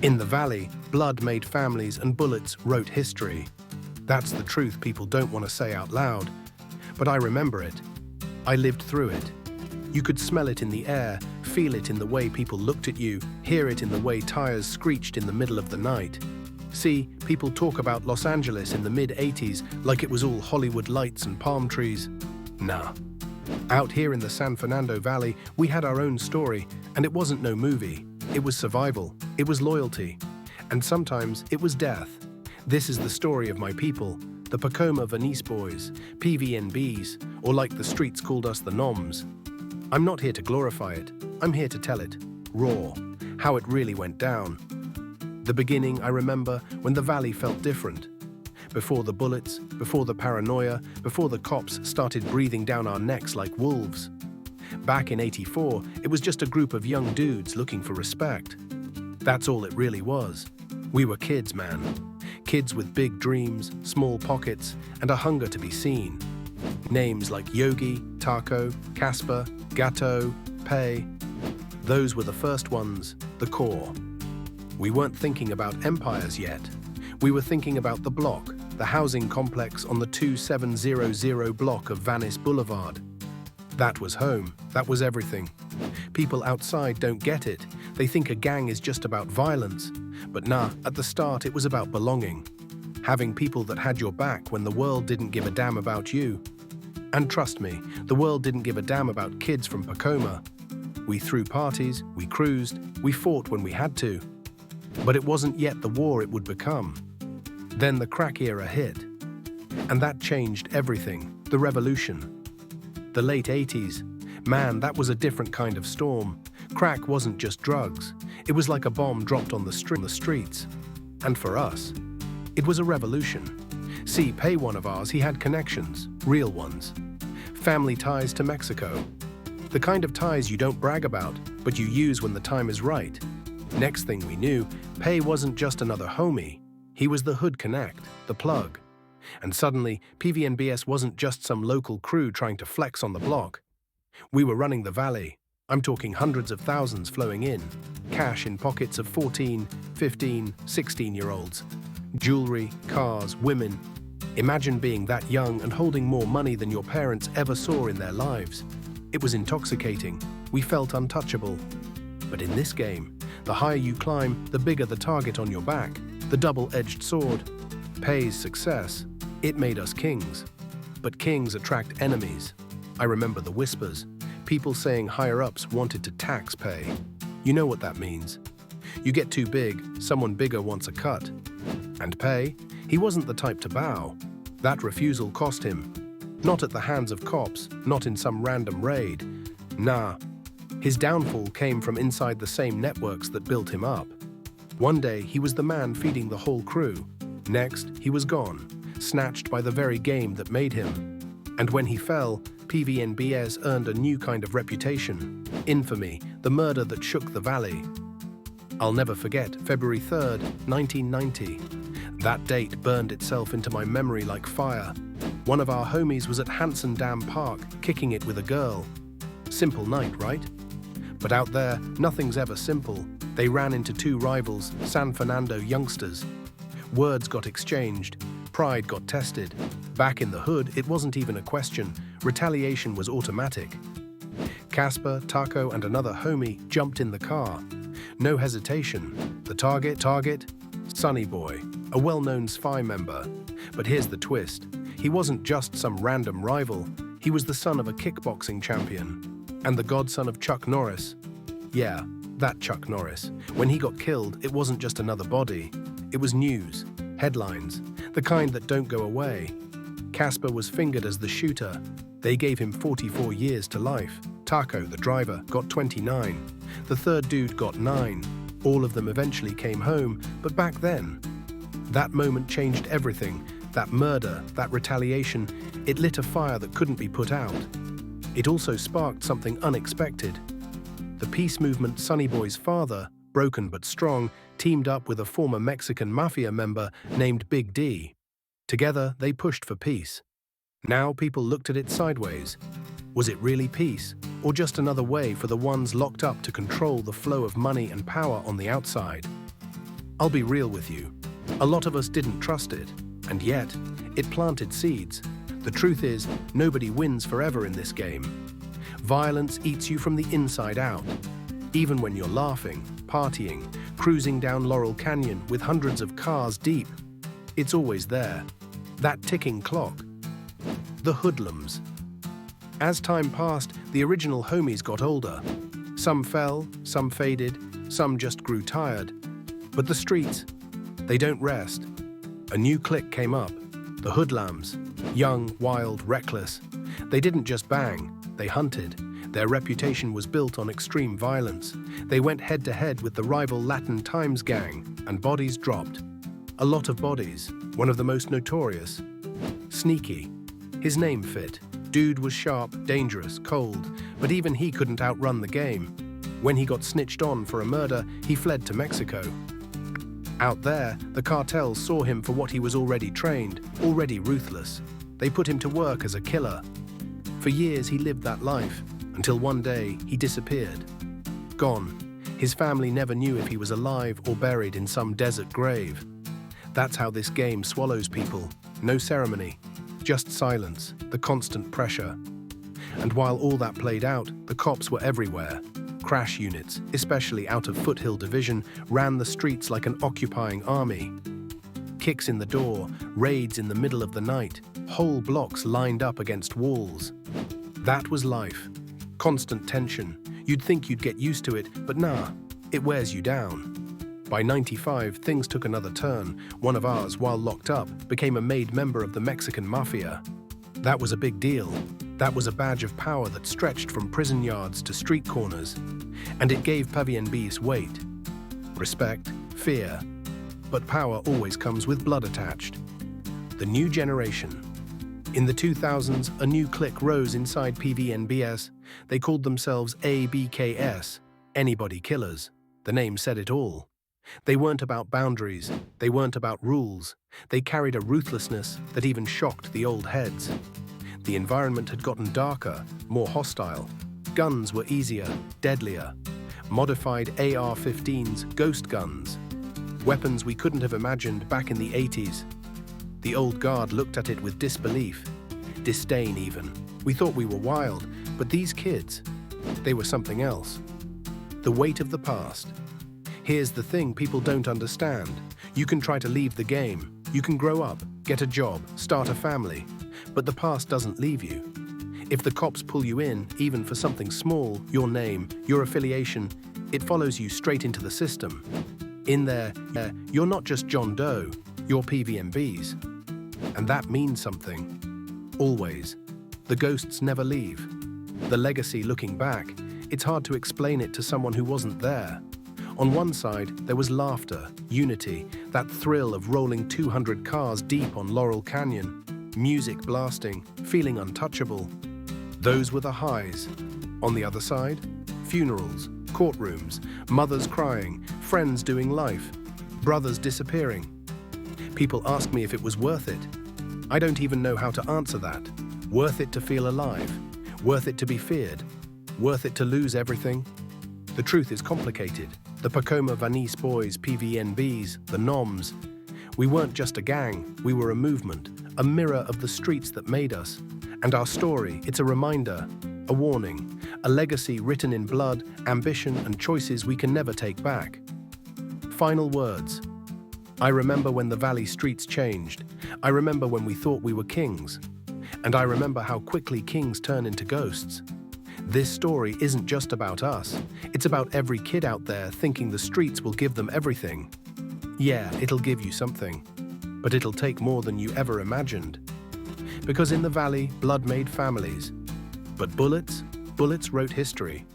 In the valley, blood made families and bullets wrote history. That's the truth people don't want to say out loud. But I remember it. I lived through it. You could smell it in the air, feel it in the way people looked at you, hear it in the way tires screeched in the middle of the night. See, people talk about Los Angeles in the mid-80s like it was all Hollywood lights and palm trees. Nah. Out here in the San Fernando Valley, we had our own story, and it wasn't no movie. It was survival, it was loyalty, and sometimes it was death. This is the story of my people, the Pakoma Vanise Boys, PVNBS, or like the streets called us, the Noms. I'm not here to glorify it, I'm here to tell it, raw, how it really went down. The beginning, I remember, when the valley felt different. Before the bullets, before the paranoia, before the cops started breathing down our necks like wolves. Back in '84, it was just a group of young dudes looking for respect. That's all it really was. We were kids, man. Kids with big dreams, small pockets, and a hunger to be seen. Names like Yogi, Taco, Casper, Gato, Pei. Those were the first ones, the core. We weren't thinking about empires yet. We were thinking about the block, the housing complex on the 2700 block of Venice Boulevard. That was home. That was everything. People outside don't get it. They think a gang is just about violence. But nah, at the start it was about belonging. Having people that had your back when the world didn't give a damn about you. And trust me, the world didn't give a damn about kids from Pacoima. We threw parties, we cruised, we fought when we had to. But it wasn't yet the war it would become. Then the crack era hit. And that changed everything, the revolution. The late 80s, man, that was a different kind of storm. Crack wasn't just drugs. It was like a bomb dropped on the streets. And for us, it was a revolution. See, Pei, one of ours, he had connections, real ones. Family ties to Mexico. The kind of ties you don't brag about, but you use when the time is right. Next thing we knew, Pei wasn't just another homie. He was the hood connect, the plug. And suddenly, PVNBS wasn't just some local crew trying to flex on the block. We were running the valley. I'm talking hundreds of thousands flowing in. Cash in pockets of 14, 15, 16-year-olds. Jewelry, cars, women. Imagine being that young and holding more money than your parents ever saw in their lives. It was intoxicating. We felt untouchable. But in this game, the higher you climb, the bigger the target on your back. The double-edged sword. Pei's success. It made us kings. But kings attract enemies. I remember the whispers. People saying higher-ups wanted to tax Pei. You know what that means. You get too big, someone bigger wants a cut. And Pei, he wasn't the type to bow. That refusal cost him. Not at the hands of cops, not in some random raid. Nah. His downfall came from inside the same networks that built him up. One day, he was the man feeding the whole crew. Next, he was gone, snatched by the very game that made him. And when he fell, PVNBS earned a new kind of reputation. Infamy, the murder that shook the valley. I'll never forget February 3rd, 1990. That date burned itself into my memory like fire. One of our homies was at Hanson Dam Park, kicking it with a girl. Simple night, right? But out there, nothing's ever simple. They ran into two rivals, San Fernando youngsters. Words got exchanged. Pride got tested. Back in the hood, it wasn't even a question. Retaliation was automatic. Casper, Taco, and another homie jumped in the car. No hesitation. The target, Sonny Boy, a well-known spy member. But here's the twist. He wasn't just some random rival. He was the son of a kickboxing champion. And the godson of Chuck Norris. Yeah, that Chuck Norris. When he got killed, it wasn't just another body. It was news, headlines, the kind that don't go away. Casper was fingered as the shooter. They gave him 44 years to life. Taco, the driver, got 29. The third dude got 9. All of them eventually came home, but back then, that moment changed everything. That murder, that retaliation, it lit a fire that couldn't be put out. It also sparked something unexpected. The peace movement Sonny Boy's father, broken but strong, teamed up with a former Mexican mafia member named Big D. Together, they pushed for peace. Now people looked at it sideways. Was it really peace, or just another way for the ones locked up to control the flow of money and power on the outside? I'll be real with you. A lot of us didn't trust it, and yet, it planted seeds. The truth is, nobody wins forever in this game. Violence eats you from the inside out. Even when you're laughing, partying, cruising down Laurel Canyon with hundreds of cars deep, it's always there. That ticking clock. The hoodlums. As time passed, the original homies got older. Some fell, some faded, some just grew tired. But the streets, they don't rest. A new clique came up, the hoodlums. Young, wild, reckless. They didn't just bang, they hunted. Their reputation was built on extreme violence. They went head-to-head with the rival Latin Times gang, and bodies dropped. A lot of bodies, one of the most notorious. Sneaky. His name fit. Dude was sharp, dangerous, cold, but even he couldn't outrun the game. When he got snitched on for a murder, he fled to Mexico. Out there, the cartels saw him for what he was already trained, already ruthless. They put him to work as a killer. For years he lived that life, until one day he disappeared. Gone. His family never knew if he was alive or buried in some desert grave. That's how this game swallows people. No ceremony, just silence, the constant pressure. And while all that played out, the cops were everywhere. Crash units, especially out of Foothill Division, ran the streets like an occupying army. Kicks in the door, raids in the middle of the night, whole blocks lined up against walls. That was life. Constant tension. You'd think you'd get used to it, but nah, it wears you down. By '95, things took another turn. One of ours, while locked up, became a made member of the Mexican Mafia. That was a big deal. That was a badge of power that stretched from prison yards to street corners. And it gave PVNBS weight. Respect, fear. But power always comes with blood attached. The new generation. In the 2000s, a new clique rose inside PVNBS. They called themselves ABKS, Anybody Killers. The name said it all. They weren't about boundaries. They weren't about rules. They carried a ruthlessness that even shocked the old heads. The environment had gotten darker, more hostile. Guns were easier, deadlier. Modified AR-15s, ghost guns. Weapons we couldn't have imagined back in the 80s. The old guard looked at it with disbelief, disdain even. We thought we were wild, but these kids, they were something else. The weight of the past. Here's the thing people don't understand. You can try to leave the game. You can grow up, get a job, start a family. But the past doesn't leave you. If the cops pull you in, even for something small, your name, your affiliation, it follows you straight into the system. In there, you're not just John Doe, you're PVNBs. And that means something. Always. The ghosts never leave. The legacy looking back, it's hard to explain it to someone who wasn't there. On one side, there was laughter, unity, that thrill of rolling 200 cars deep on Laurel Canyon, music blasting, feeling untouchable. Those were the highs. On the other side, funerals, courtrooms, mothers crying, friends doing life, brothers disappearing. People ask me if it was worth it. I don't even know how to answer that. Worth it to feel alive? Worth it to be feared? Worth it to lose everything? The truth is complicated. The Pakoma Vanise Boys, PVNBs, the Noms. We weren't just a gang, we were a movement, a mirror of the streets that made us. And our story, it's a reminder, a warning, a legacy written in blood, ambition and choices we can never take back. Final words. I remember when the valley streets changed. I remember when we thought we were kings. And I remember how quickly kings turn into ghosts. This story isn't just about us. It's about every kid out there thinking the streets will give them everything. Yeah, it'll give you something. But it'll take more than you ever imagined. Because in the valley, blood made families. But bullets wrote history.